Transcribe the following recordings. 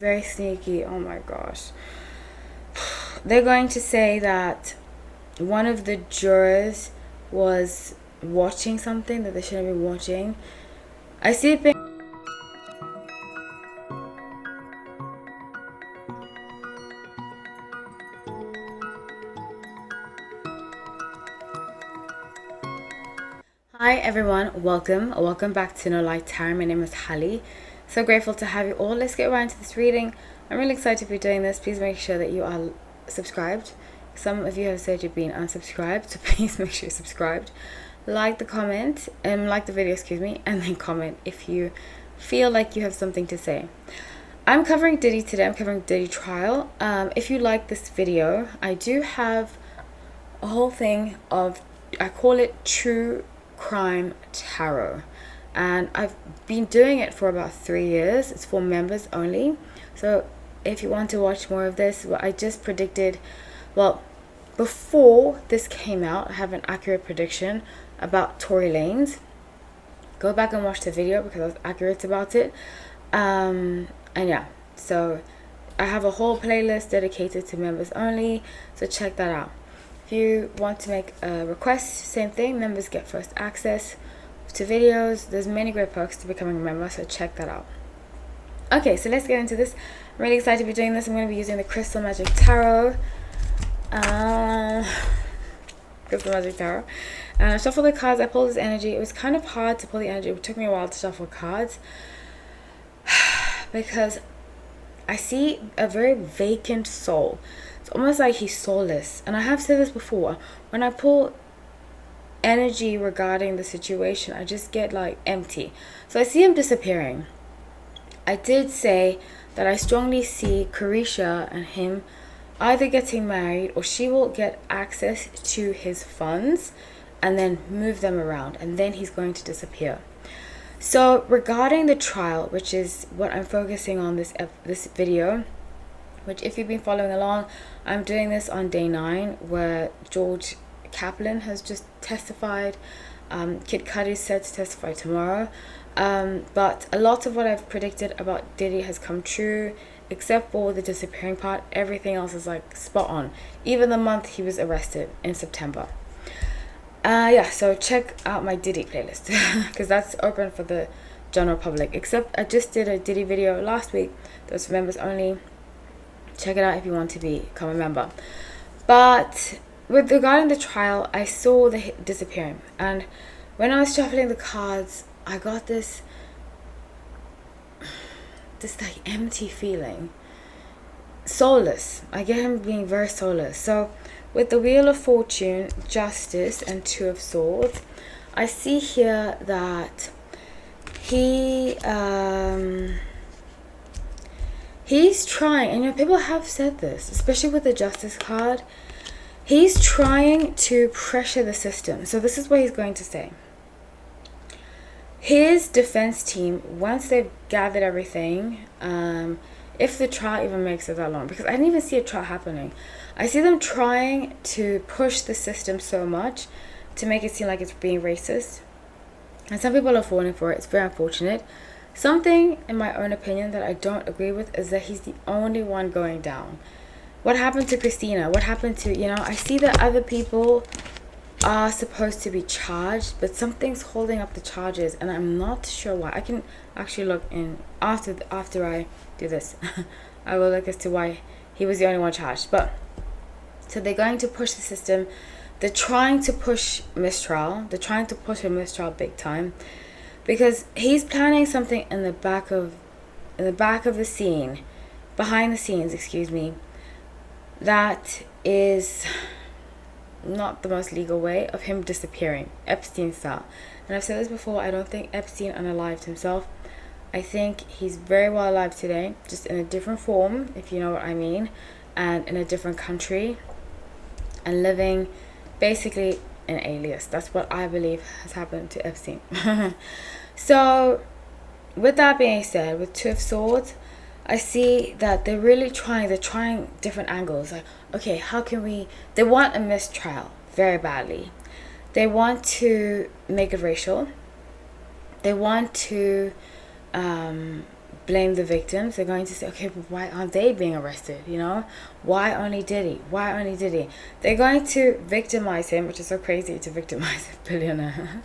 Very sneaky. Oh my gosh. They're going to say that one of the jurors was watching something that they shouldn't be watching. I see it being. Hi everyone, welcome back to No Light Tarot. My name is Hallie. So grateful to have you all. Let's get right into this reading. I'm really excited to be doing this. Please make sure that you are subscribed. Some of you have said you've been unsubscribed, so please make sure you're subscribed. Like the comment, like the video, and then comment if you feel like you have something to say. I'm covering Diddy today. I'm covering Diddy Trial. If you like this video, I do have a whole thing of, I call it True Crime Tarot, and I've been doing it for about 3 years. It's for members only. So if you want to watch more of this, I just predicted, well, before this came out, I have an accurate prediction about Tory Lanez. Go back and watch the video because I was accurate about it. And yeah, so I have a whole playlist dedicated to members only, so check that out. If you want to make a request, same thing, members get first access to videos. There's many great perks to becoming a member, so check that out. Okay, so let's get into this. I'm really excited to be doing this. I'm going to be using the Crystal Magic Tarot. Crystal Magic Tarot. Shuffle the cards. I pulled this energy. It was kind of hard to pull the energy. It took me a while to shuffle cards because I see a very vacant soul. It's almost like he's soulless. And I have said this before. When I pull energy regarding the situation, I just get like empty. So I see him disappearing. I did say that I strongly see Carisha and him either getting married, or she will get access to his funds and then move them around, and then he's going to disappear. So regarding the trial, which is what I'm focusing on this video, which if you've been following along, I'm doing this on day 9, where George Kaplan has just testified. Kid Cudi is set to testify tomorrow. But a lot of what I've predicted about Diddy has come true, except for the disappearing part. Everything else is like spot on. Even the month he was arrested in September. Yeah, so check out my Diddy playlist because that's open for the general public. Except I just did a Diddy video last week that was for members only. Check it out if you want to become a member. But with regarding the trial, I saw the disappearing, and when I was shuffling the cards, I got this like empty feeling, soulless. I get him being very soulless. So with the Wheel of Fortune, Justice, and Two of Swords, I see here that he's trying, and people have said this, especially with the Justice card, he's trying to pressure the system. So this is what he's going to say. His defense team, once they've gathered everything, if the trial even makes it that long, because I didn't even see a trial happening, I see them trying to push the system so much to make it seem like it's being racist, and some people are falling for it. It's very unfortunate. Something, in my own opinion, that I don't agree with is that he's the only one going down. What happened to Christina? What happened to, I see that other people are supposed to be charged, but something's holding up the charges, and I'm not sure why. I can actually look in after I do this. I will look as to why he was the only one charged. But so they're going to push the system. They're trying to push mistrial. They're trying to push a mistrial big time, because he's planning something in the back of the scene, behind the scenes, that is not the most legal way of him disappearing, Epstein style. And I've said this before, I don't think Epstein unalived himself. I think he's very well alive today, just in a different form, if you know what I mean, and in a different country, and living basically an alias. That's what I believe has happened to Epstein. So with that being said, with Two of Swords, I see that they're trying different angles. Like, okay, how can they want a mistrial very badly. They want to make it racial. They want to blame the victims. They're going to say, okay, but why aren't they being arrested? You know, why only Diddy? Why only Diddy? They're going to victimize him, which is so crazy to victimize a billionaire.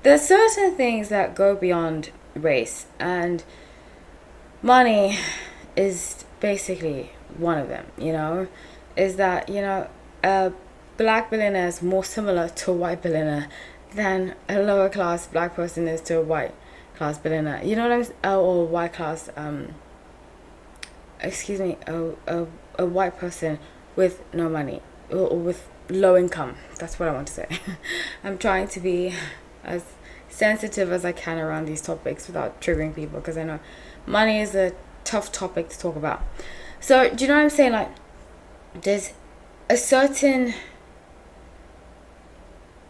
There's certain things that go beyond race, and money is basically one of them. You know, is that, you know, a black billionaire is more similar to a white billionaire than a lower class black person is to a white class billionaire. You know what I'm saying? Or white class, excuse me, a white person with no money, or with low income. That's what I want to say. I'm trying to be as sensitive as I can around these topics without triggering people, because I know money is a tough topic to talk about. So do you know what I'm saying? Like, there's a certain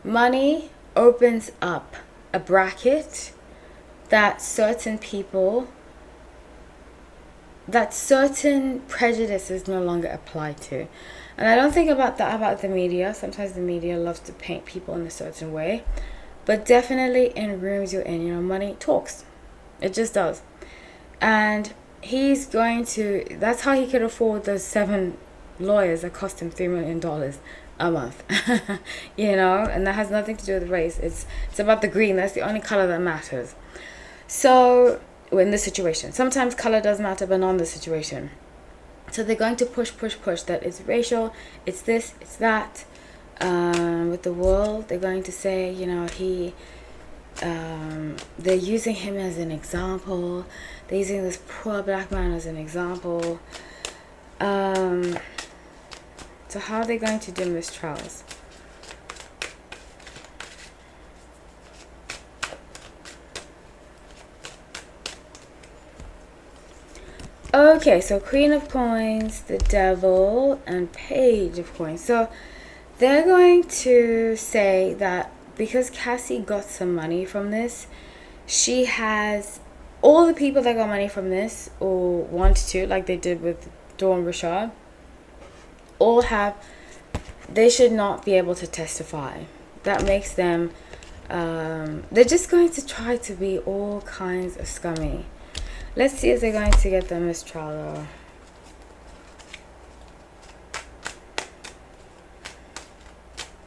money opens up a bracket that certain people, that certain prejudices no longer apply to. And I don't think about that about the media. Sometimes the media loves to paint people in a certain way, but definitely in rooms you're in, you know, money talks. It just does. And he's going to, that's how he could afford those 7 lawyers that cost him $3 million a month. You know, and that has nothing to do with race. It's about the green. That's the only color that matters. So in this situation, sometimes color does matter, but not in this situation. So they're going to push that it's racial, it's this, it's that. With the world, they're going to say, you know, they're using him as an example. They're using this poor black man as an example. So how are they going to do mistrials? Okay, so Queen of Coins, the Devil, and Page of Coins. So they're going to say that because Cassie got some money from this, she has all the people that got money from this, or want to, like they did with Dawn Richard, all have, they should not be able to testify. That makes them, they're just going to try to be all kinds of scummy. Let's see if they're going to get the mistrial.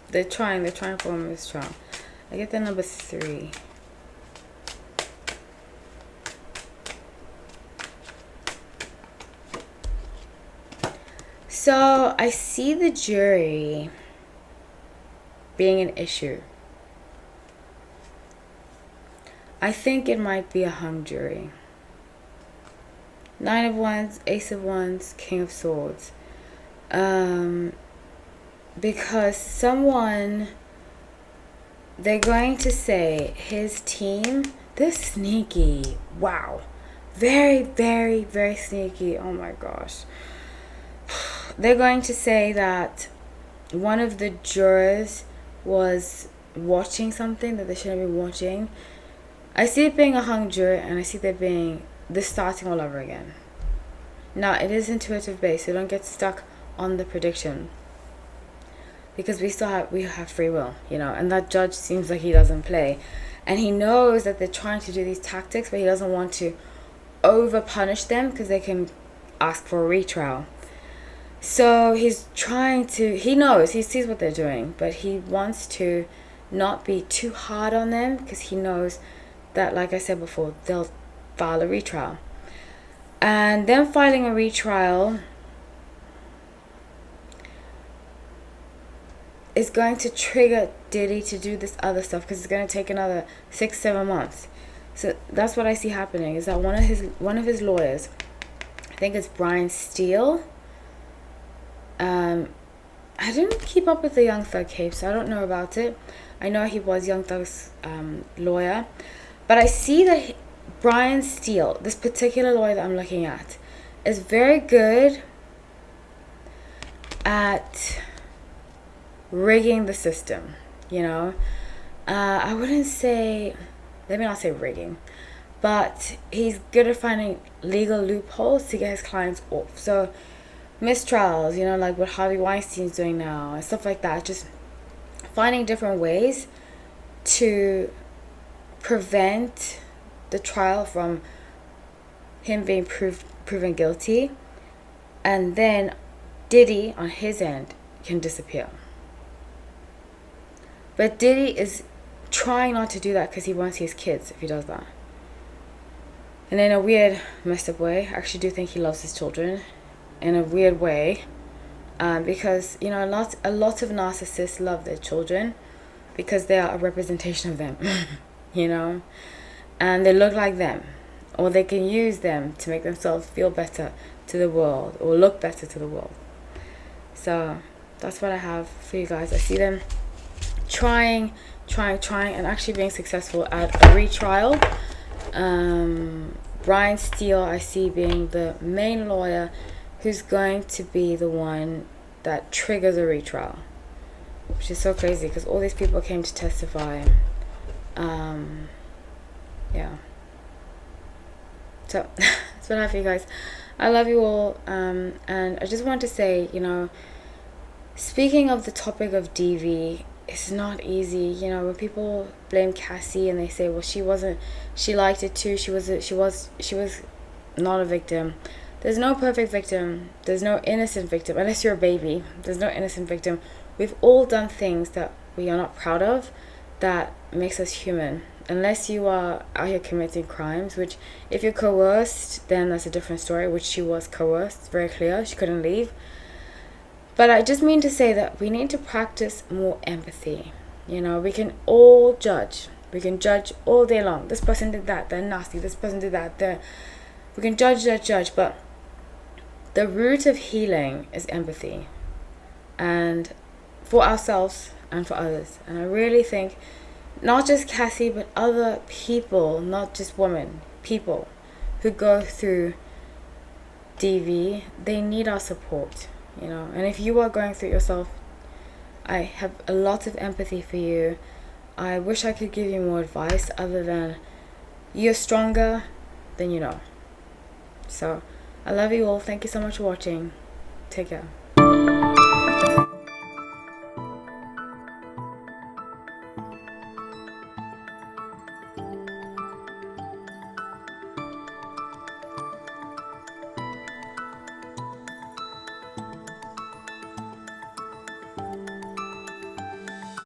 They're trying for a mistrial. I get the number 3. So I see the jury being an issue. I think it might be a hung jury. 9 of Wands, Ace of Wands, King of Swords. Because someone, they're going to say his team, they're sneaky. Wow. Very, very, very sneaky. Oh my gosh. They're going to say that one of the jurors was watching something that they shouldn't be watching. I see it being a hung jury, and I see there being this starting all over again. Now, it is intuitive based, so don't get stuck on the prediction, because we have free will, you know, and that judge seems like he doesn't play, and he knows that they're trying to do these tactics, but he doesn't want to over punish them because they can ask for a retrial. So he's trying to, he knows, he sees what they're doing, but he wants to not be too hard on them, because he knows that, like I said before, they'll file a retrial. And them filing a retrial is going to trigger Diddy to do this other stuff, because it's going to take another 6-7 months. So that's what I see happening, is that one of his lawyers, I think it's Brian Steele. I didn't keep up with the Young Thug case, so I don't know about it. I know he was Young Thug's lawyer, but I see that Brian Steele, this particular lawyer that I'm looking at, is very good at rigging the system, you know. I wouldn't say, let me not say rigging, but he's good at finding legal loopholes to get his clients off. So mistrials, you know, like what Harvey Weinstein's doing now and stuff like that, just finding different ways to prevent the trial from him being proven guilty, and then Diddy on his end can disappear. But Diddy is trying not to do that because he wants his kids if he does that. And in a weird, messed up way, I actually do think he loves his children in a weird way. Because, you know, a lot of narcissists love their children because they are a representation of them, you know, and they look like them, or they can use them to make themselves feel better to the world or look better to the world. So that's what I have for you guys. I see them trying and actually being successful at a retrial. Brian Steele I see being the main lawyer who's going to be the one that triggers a retrial, which is so crazy because all these people came to testify. Yeah, so that's what I have for you guys. I love you all, and I just want to say, you know, speaking of the topic of DV, it's not easy, you know, when people blame Cassie and they say, well, she liked it too, she was not a victim. There's no perfect victim. There's no innocent victim. Unless you're a baby, there's no innocent victim. We've all done things that we are not proud of that makes us human. Unless you are out here committing crimes, which if you're coerced, then that's a different story, which she was coerced. It's very clear. She couldn't leave. But I just mean to say that we need to practice more empathy. You know, we can all judge. We can judge all day long. This person did that. They're nasty. This person did that. We can judge. But the root of healing is empathy. And for ourselves and for others. And I really think not just Cassie, but other people, not just women, people who go through DV, they need our support, you know. And if you are going through it yourself, I have a lot of empathy for you. I wish I could give you more advice other than you're stronger than you know. So I love you all. Thank you so much for watching. Take care.